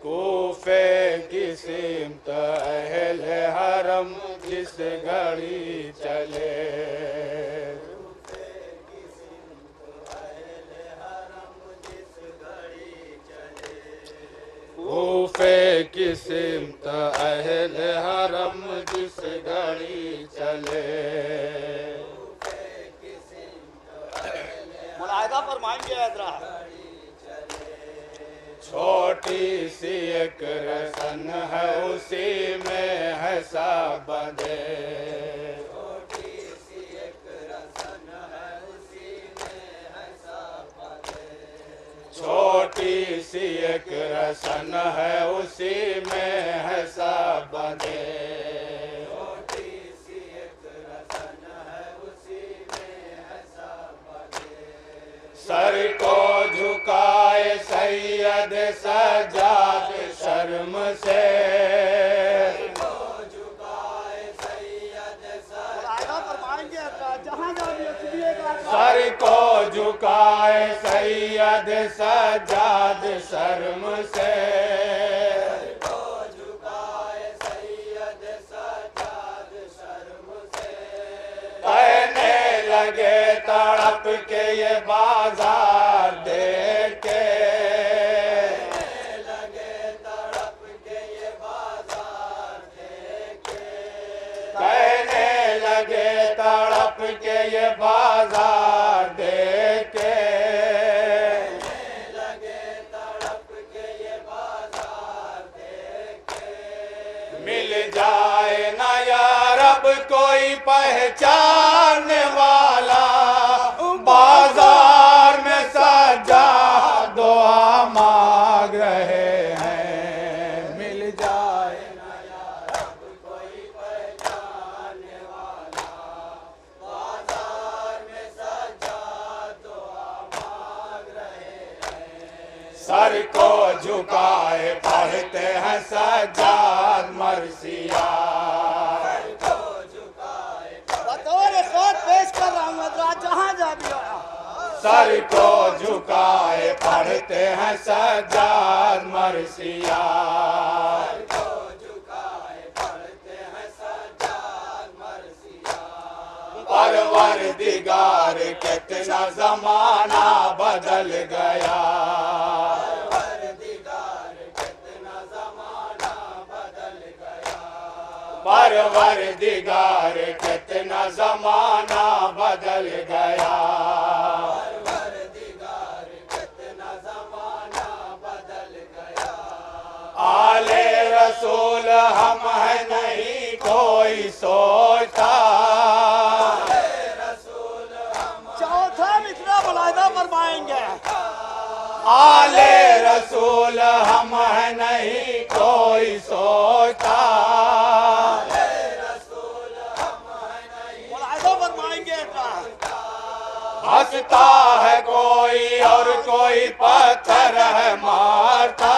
कूफे की सिमत अहले हरम जिस घड़ी चले, कूफे की सिमत अहले हरम जिस घड़ी चले। मुलाहिदा फरमाएंगे हैदरा, छोटी सी एक रसन है उसी में है सब बंधे, छोटी सी एक रसन है उसी में है सब बंधे, छोटी सी एक रसन है उसी में है सब बंधे, छोटी सी एक रसन है उसी में है सब बंधे। सर को झुकाए सैयद सजाद शर्म से, सर को झुकाए सैयद सजाद शर्म से, कहने लगे तड़प के ये बाजार देख के, कहने लगे तड़प के ये बाजार देख के, मिल जाए ना यार अब कोई पहचानने वाला, बाजार में सजा दुआ मांग रहे हैं। मिल जाए ना यार अब कोई पहचानने वाला, बाजार में सजा दुआ मांग रहे हैं। सर को झुकाए पढ़ते हैं सजाद मरसिया, पेश कर रहा हूँ जहाँ जा भी आया। सर को झुकाए पढ़ते हैं सजाद मरसिया, परवरदिगार कितना जमाना बदल गया, परवरदिगार कितना जमाना बदल गया, आले रसूल हम है नहीं कोई सोचता, चौथा मित्रा मुलाहिदा फरमाएंगे, आले रसूल हम है नहीं कोई सोचता, हंसता है कोई और कोई पत्थर है मारता,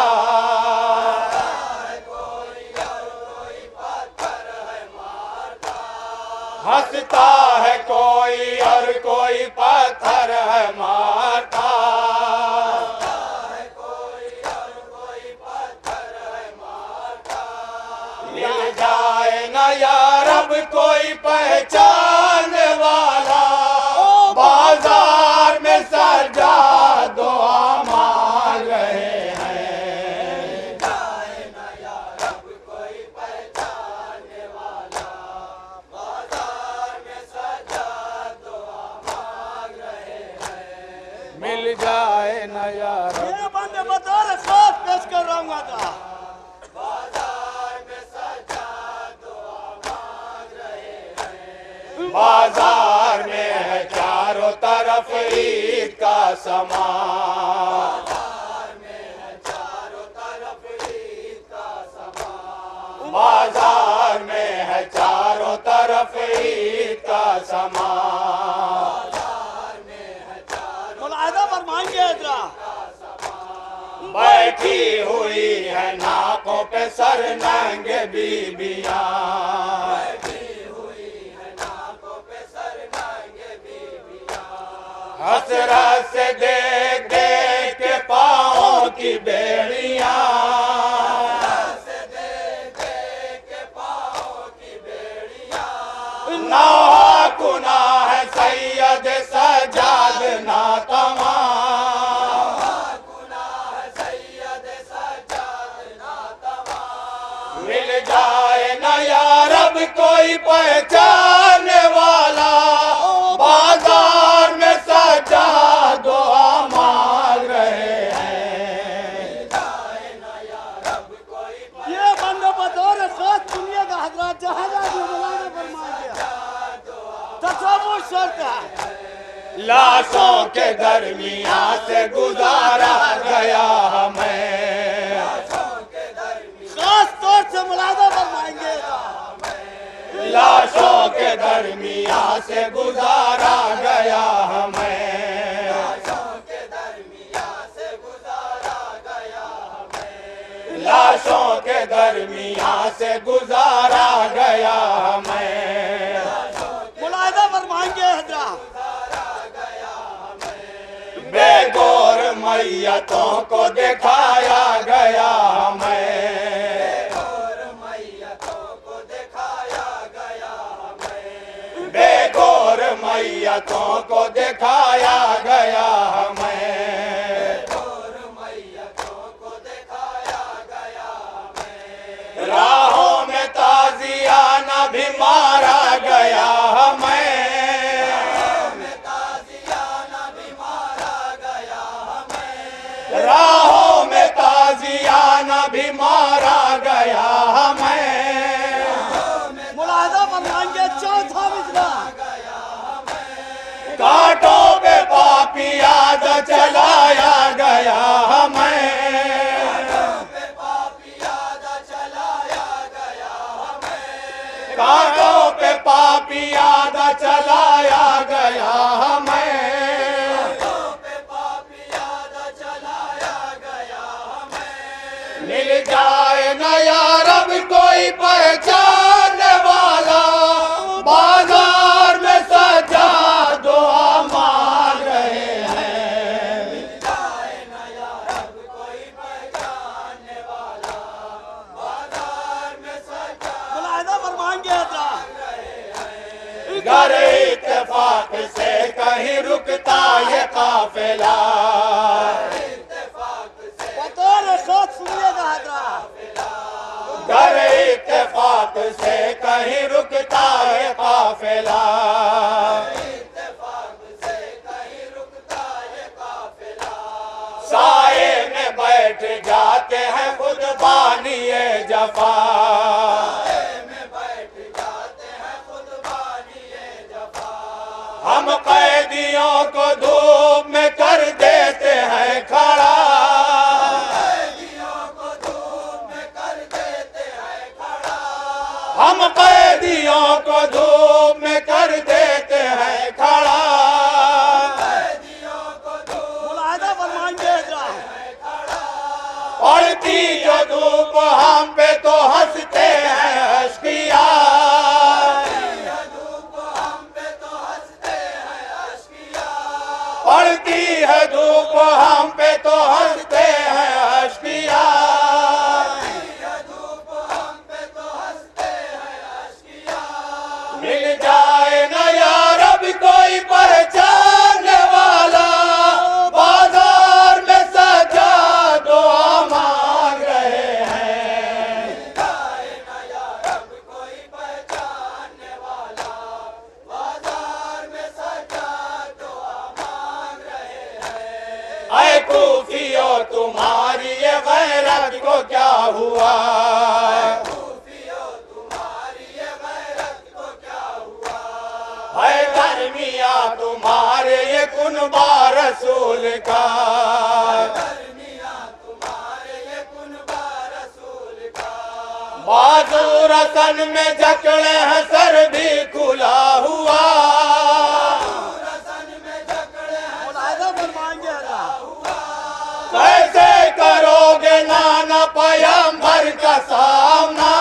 हंसता है कोई और कोई पत्थर है मारता, मिल जाए ना यार अब कोई पहचानने वाला, बाजार में सजा दुआ मांग रहे हैं। जाए ना यार अब कोई पहचानने वाला, बाजार में सजा दुआ मांग रहे हैं। मिल जाए ना यार ये बंदे बतौर खास पेश कर रहा हूँ बाजार में सजा दुआ मांग रहे हैं। बाजार में है चारों तरफ ईद का सामान, बाजार में है चारों तरफ ईद का सामान, बाजार में है चारों तरफ ईद का सामान, बाजार में है चारों मुलाहिदा फरमाएंगे हैदरा, बैठी हुई है नाकों पे सर नंगे बीबियां, हसरत से देख देख के पाँव की बेड़ियां, कोई पहचानने वाला, बाजार में सजा दुआ मांग रहे हैं। ये बंदे बतौर खास सुनिएगा हजरात, जहाँ जहाँ भी मौलाना फरमाएंगे तसव्वुर शर्त है। लाशों के दरमियां से गुजारा गया हमें, खास तौर से मौलाना फरमाएंगे लाशों के दरमियां से गुजारा गया हमें, लाशों के दरमियां से गुजारा गया हमें। मौलाना फरमाएंगे हजरात, बेगौर मैयतों को दिखाया गया हमें, बेगौर मैयतों को दिखाया गया हमें, राहों में ताजियाना भी मारा गया हमें, राहों में ताजियाना भी मारा गया हमें। मौलाना फरमाएंगे चौथा मिसरा, कांटों पे पापी याद चलाया गया हमें, कांटों पे पापी याद चलाया गया हमें, मिल जाए न यार अब कोई पहचानने वाला, बाजार में सजा दुआ मांग रहे हैं। मिल जाए न यार अब कोई पहचानने वाला, बाजार में सजा मौलाना फरमाएंगे हजरात, घर इत्तेफाक से कहीं रुकता ये काफिला, बतौर खास सुनिएगा हजरात, घर इत्तेफाक से कहीं रुकता है काफिला, साए में बैठ जाते हैं खुद बानिए जफा, हम कैदियों को धूप में कर देते हैं खड़ा, हम कैदियों को धूप में कर देते हैं खड़ा, मौलाना फरमाएंगे हजरात, पड़ती जो धूप हम पे तो हंसते हैं अश्किया, पड़ती है धूप हम पे तो हंसते हैं अश्किया, मिल जाए न यार अब कोई पहचानने वाला, बाजार में सजा दुआ मांग रहे हैं। मिल जाए न यार अब कोई पहचानने वाला, बाजार में सजा दुआ मांग रहे हैं। ऐ कूफियो तुम्हारी ये गैरत को क्या हुआ, है धर्मिया तुम्हारे ये कुनबा रसूल का, बाजू रसन में जकड़े हैं सर भी खुला हुआ, मौलाना फरमाएंगे हजरात, कैसे करोगे नाना पैगंबर का सामना,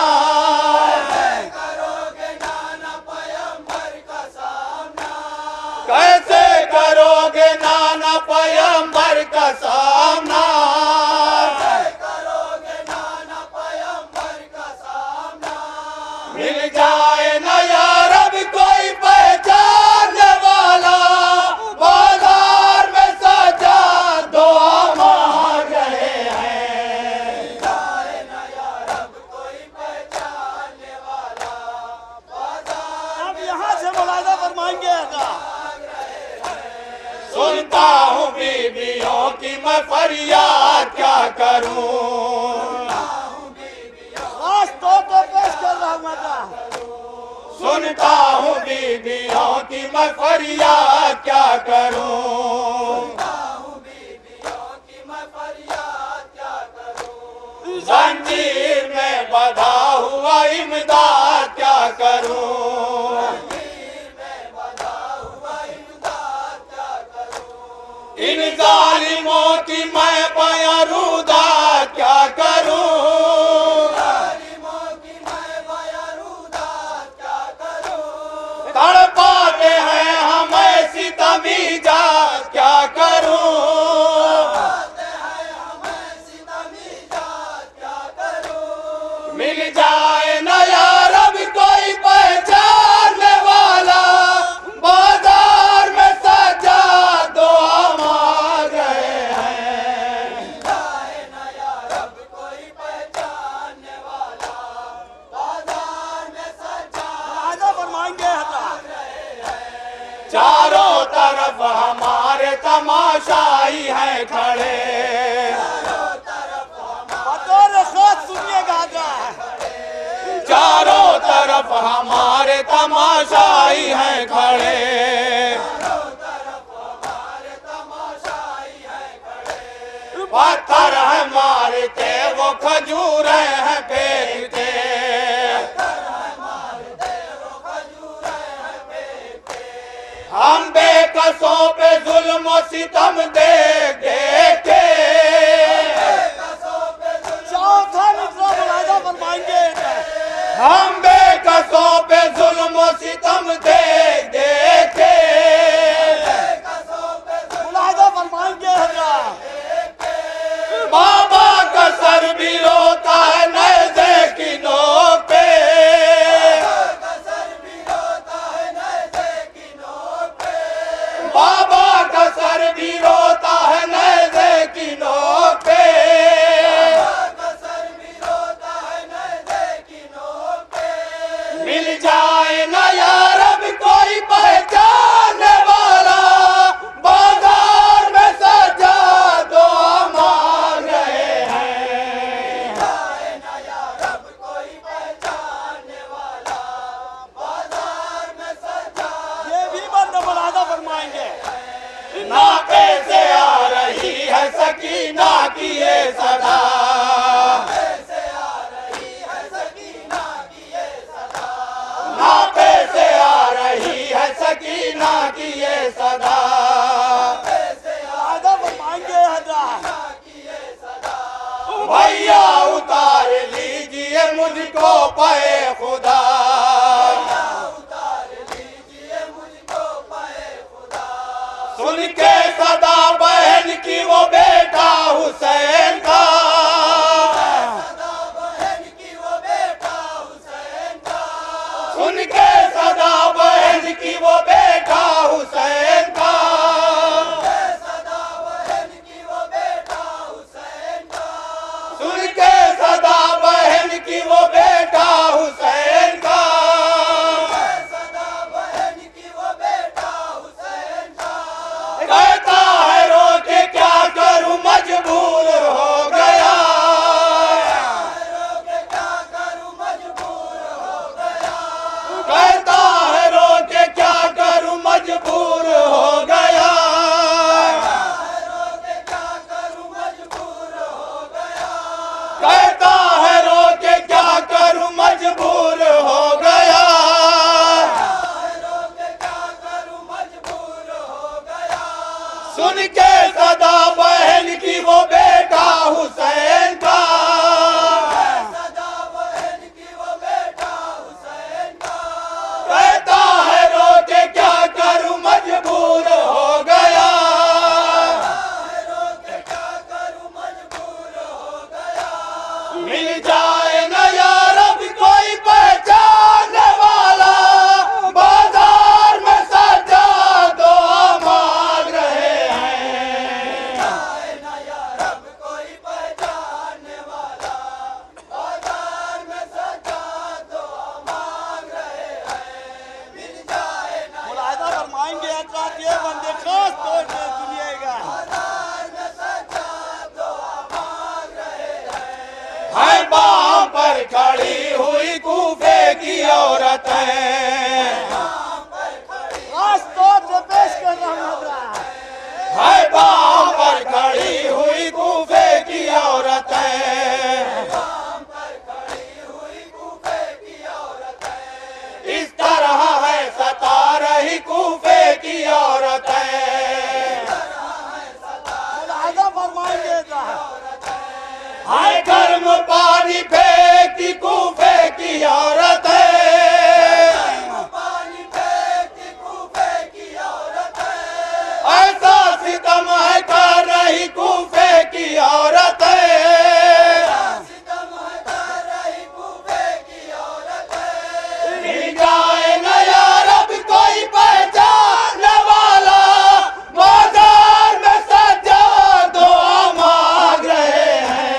कैसे करोगे नाना पैगंबर का सामना, मिल जाए न यार अब कोई पहचानने वाला, बाजार में सजा दुआ मांग रहे हैं। फरियाद क्या करूं। खास तो पेश कर रहा हूं मैं। सुनता हूँ बीबियों की मैं फरियाद क्या करूं। जंजीर में बंधा हुआ इमदाद क्या करूं। इन जालिमों की मैं बयां रुदाद क्या करूं। तड़पाते हैं हमें सितमी जात क्या करूं। मिल जाए न यार अब कोई पहचानने वाला। बाजार में सजा दो हम आ गए हैं। आजा फरमाएंगे चारों तरफ हमारे तमाशाई हैं खड़े। बतौर खास सुनिएगा चारों तरफ हमारे तमाशाई हैं खड़े। पत्थर है मारते वो खजूर हैं फेंकते। हम बेकसों पे जुल्म सितम देख देख के। चौथा मित्रों मुलाजा फरमाएंगे। हम बेकसों पे जुल्म सितम देख देख के। मुलाजा फरमाएंगे बाबा का सर भी रोता है नज़े की नोक पे। बाबा का सर भी रोता है नज़े की नोक पे। मिल जाए न यार अब कोई पहचानने वाला। बाजार में सजा दो हम आ गए हैं। ये भी बंद मुलाजा फरमाएंगे। नाके से आ रही है सकीना की ये सदा। नाके से आ रही है सकीना की ये सदा। मुलाजा फरमाएंगे भैया उतार लीजिए मुझको पे खुदा। सुन के सदा बहन की वो बेटा हुसैन का। सुन के सदा बहन की वो बेटा हुसैन का। सुन के सदा बहन की वो बेटा हुसैन का। कहता है रो के क्या करूं मजबूर हो गया। कहता है रो के क्या करूं मजबूर हो गया। कहता है रो के क्या करूं मजबूर हो गया। सुन के सदा बहन की वो बेटा हुसैन का। कहता है रो के क्या करूं मजबूर हो गया। की औरतें रास्तों से पेश कर रहा हूँ हजरात। है बाम पर खड़ी हुई कूफे की औरतें, इस तरह है सता रही कूफे की औरतें। मुलाहिजा फरमाएंगे हाय गर्म पानी फेंकती कूफे की औरतें, ऐसा सितम है कर रही कूफे की औरतें। मिल जाए न यार अब कोई पहचानने वाला, बाजार में सज्जा दुआ मांग रहे हैं।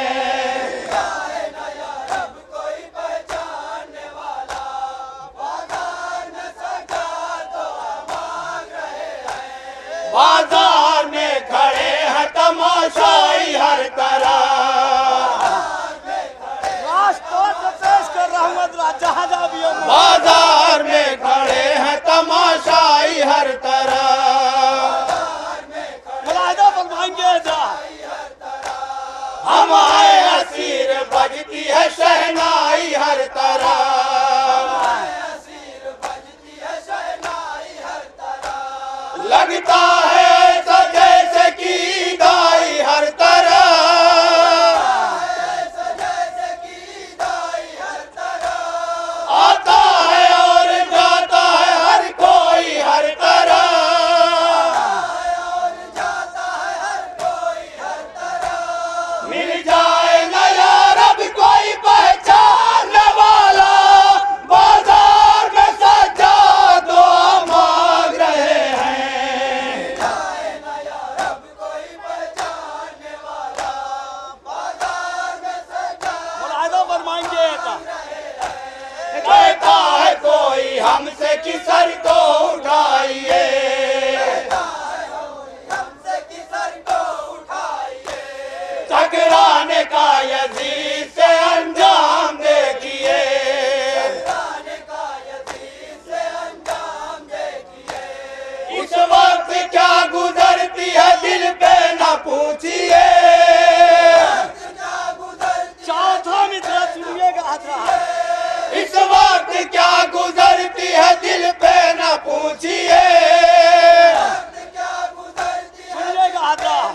बाजार में खड़े हैं तमाशाई हर तरह, रास्तों से पेश कर रहा हूँ हजरात, जहाँ जहाँ भी हो। बाजार में खड़े हैं तमाशाई हर तरह। मुलाहिजा फरमाएंगे हम आए असीर बजती है शहनाई हर तरह, लगता है ऐसा जैसे की दाई हर तरह। आता है और जाता है हर कोई हर तरह, मिल जाए न यार अब कोई पहचानने वाला, बाजार में सज्जा दुआ मांग रहे हैं। मुलाहिजा फरमाएंगे कहता है कोई हमसे कि सर को उठाइए, टकराने का यजीद से अंजाम देखिए। इस वक्त क्या गुजरती है दिल पे न पूछिए, चौथा मित्र सुनिएगा हजरात। इस वक्त क्या गुजरती है दिल पे न पूछिए। सुनिएगा हजरात।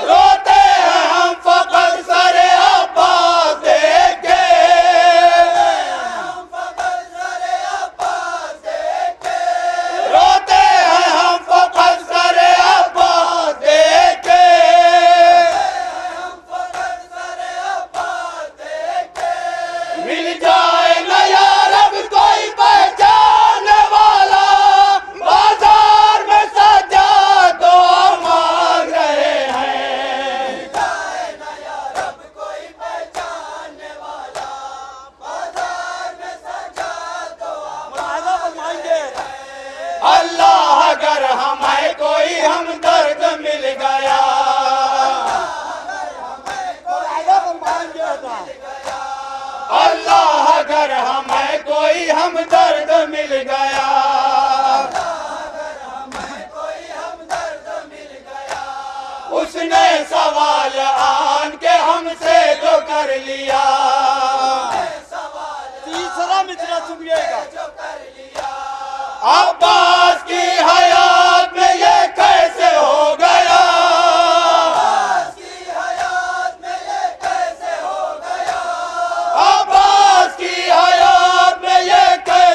रोते हैं हम फकत सरे अब्बास देख के, रोते हैं हम फकत सरे अब्बास देख के। मिल जाए न यार अब कोई पहचानने वाला, बाजार में सज्जा दुआ मांग रहे हैं। मुलाहिजा फरमाएंगे अल्लाह अगर हमें कोई हमदर्द मिल गया, मुलाहिजा फरमाएंगे अल्लाह अगर हमें कोई हमदर्द मिल गया, उसने सवाल आन के हमसे जो कर लिया, तीसरा मित्र सुनिएगा। अब्बास की हयात में ये कैसे हो गया, अब्बास की हयात में ये कैसे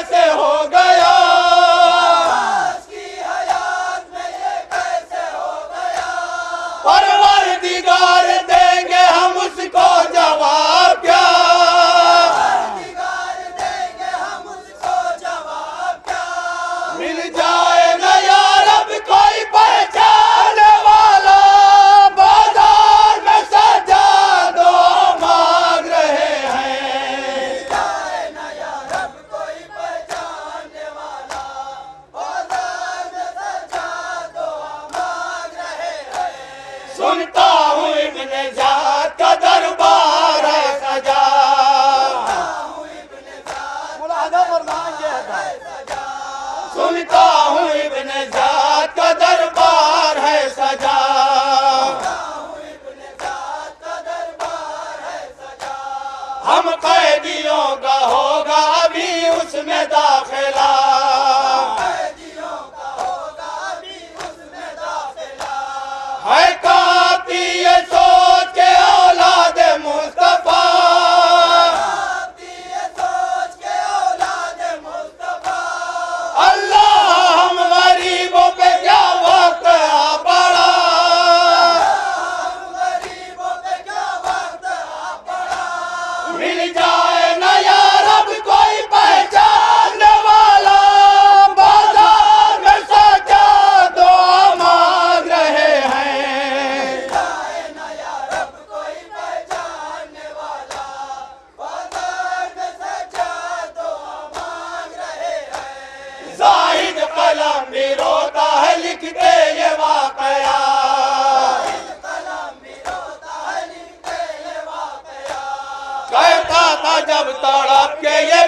जब तड़प के ये